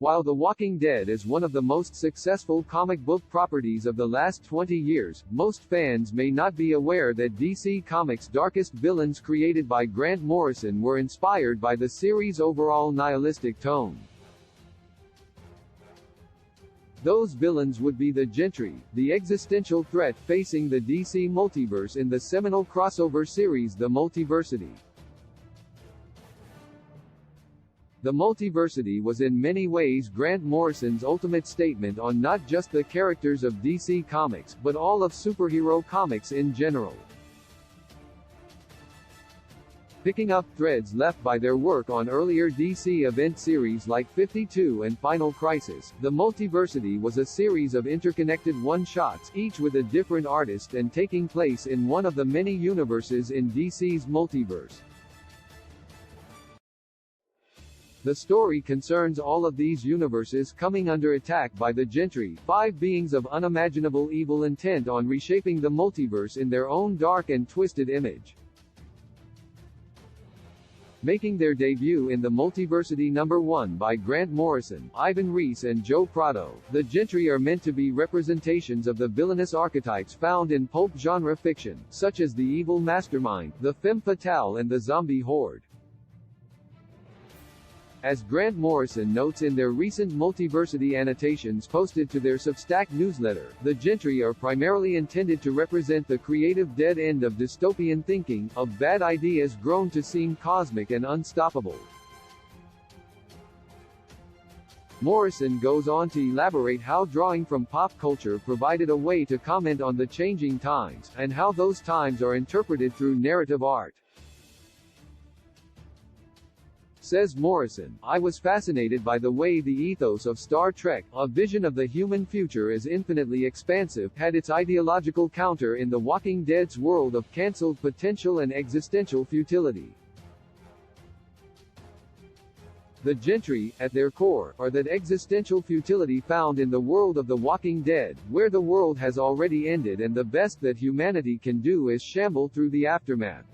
While The Walking Dead is one of the most successful comic book properties of the last 20 years, most fans may not be aware that DC Comics' darkest villains created by Grant Morrison were inspired by the series' overall nihilistic tone. Those villains would be the Gentry, the existential threat facing the DC multiverse in the seminal crossover series The Multiversity. The Multiversity was in many ways Grant Morrison's ultimate statement on not just the characters of DC Comics, but all of superhero comics in general. Picking up threads left by their work on earlier DC event series like 52 and Final Crisis, The Multiversity was a series of interconnected one-shots, each with a different artist and taking place in one of the many universes in DC's multiverse. The story concerns all of these universes coming under attack by the Gentry, 5 beings of unimaginable evil intent on reshaping the multiverse in their own dark and twisted image. Making their debut in The Multiversity #1 by Grant Morrison, Ivan Reis and Joe Prado, the Gentry are meant to be representations of the villainous archetypes found in pulp genre fiction, such as the evil mastermind, the femme fatale and the zombie horde. As Grant Morrison notes in their recent Multiversity annotations posted to their Substack newsletter, the Gentry are primarily intended to represent the creative dead end of dystopian thinking, of bad ideas grown to seem cosmic and unstoppable. Morrison goes on to elaborate how drawing from pop culture provided a way to comment on the changing times, and how those times are interpreted through narrative art. Says Morrison, "I was fascinated by the way the ethos of Star Trek, a vision of the human future as infinitely expansive, had its ideological counter in The Walking Dead's world of cancelled potential and existential futility." The Gentry, at their core, are that existential futility found in the world of The Walking Dead, where the world has already ended and the best that humanity can do is shamble through the aftermath.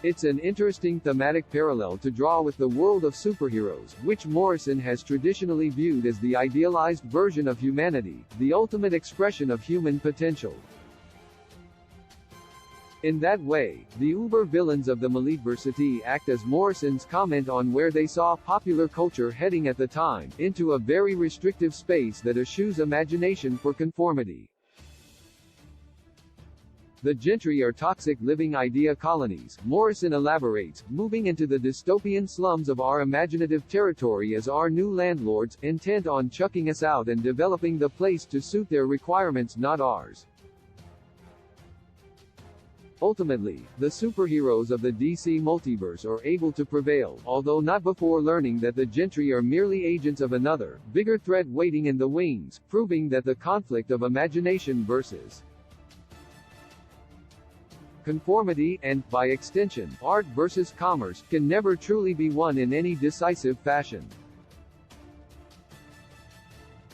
It's an interesting thematic parallel to draw with the world of superheroes, which Morrison has traditionally viewed as the idealized version of humanity, the ultimate expression of human potential. In that way, the uber-villains of the Multiversity act as Morrison's comment on where they saw popular culture heading at the time, into a very restrictive space that eschews imagination for conformity. The Gentry are toxic living idea colonies, Morrison elaborates, moving into the dystopian slums of our imaginative territory as our new landlords, intent on chucking us out and developing the place to suit their requirements, not ours. Ultimately, the superheroes of the DC multiverse are able to prevail, although not before learning that the Gentry are merely agents of another, bigger threat waiting in the wings, proving that the conflict of imagination versus conformity, and, by extension, art versus commerce, can never truly be won in any decisive fashion.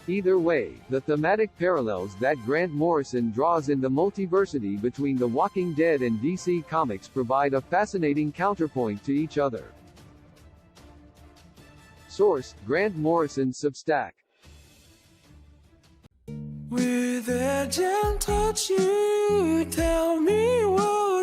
Either way, the thematic parallels that Grant Morrison draws in The Multiversity between The Walking Dead and DC Comics provide a fascinating counterpoint to each other. Source: Grant Morrison's Substack. With a gentle touch, you tell me what